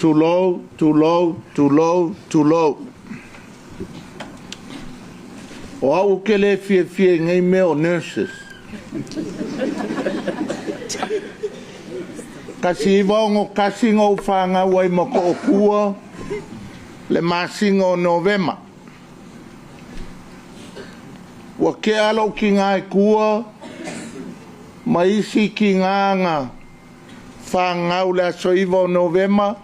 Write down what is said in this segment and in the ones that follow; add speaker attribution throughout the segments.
Speaker 1: too low, too low, too low, too low. O au ke le fie ngai me o nurses. Kasi iwongo kasi ngau whanga wai mako o kua le masinga o Novema. Wa ke alo ki ngai kua maisi ki nganga whangau le aso iwa o Novema.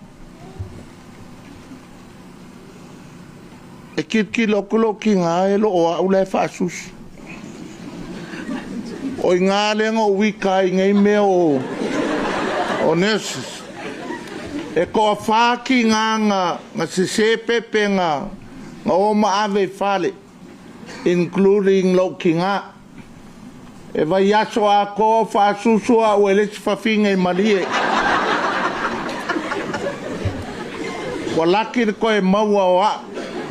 Speaker 1: E ki loko ki ngai lo o au le whaasus. O i ngā lenga o wika i ngai me o nurses. E ko a whaki ngā se pepe ngā o maave whale, including lo ki ngā. E vai aso a ko whaasusua o elesi whawhinga i Malie. Walaki ko e maua o a.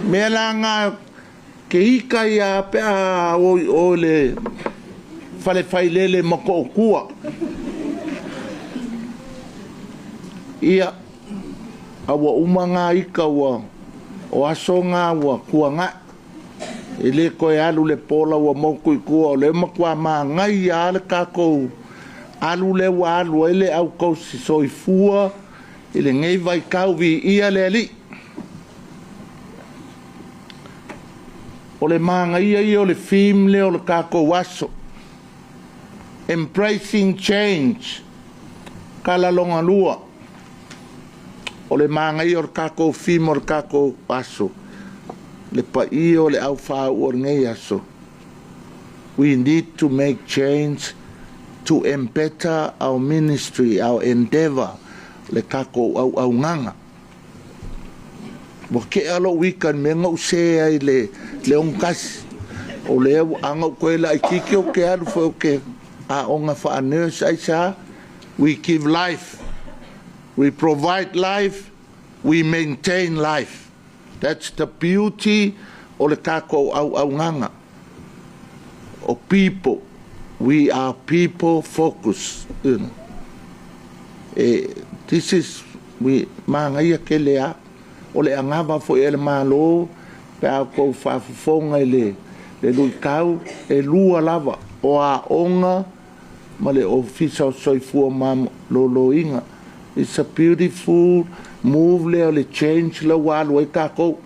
Speaker 1: Mea la ngā ke hika i a pea o le whale whailele mako o kua. Ia, awa umanga ika wa o aso ngā wa kua ngā. E le koe alu le pola wa moku i kua o le makua maa ngai a le Kakou. Alu le wa alu ele au kou si soifua. Ele ngei vai kau vi ia le ali. O le maa ngai ai o le film le o le Kakou aso. Embracing change. Kala longa lua. O le mangai o le Kakou film o le Kakou aso. Le pai o le au whau o ngei aso. We need to make change to embetter our ministry, our endeavor. Le Kakou au nganga. Wa ke alo wikan me ngau se ai le ongkasi. O le anga koe la ikiki o ke alu fo ke a onga wha nurse ai sa. We give life. We provide life, we maintain life. That's the beauty of the Kakou au nganga. O people, we are people focused. You know. This is, we mangai ke lea, o le angava fo ele malo, pe a kou whafufonga le lui kau, e lua lava, o a onga, ma le ofisa o soifua mam lo inga. It's a beautiful move le change le walu e Kakou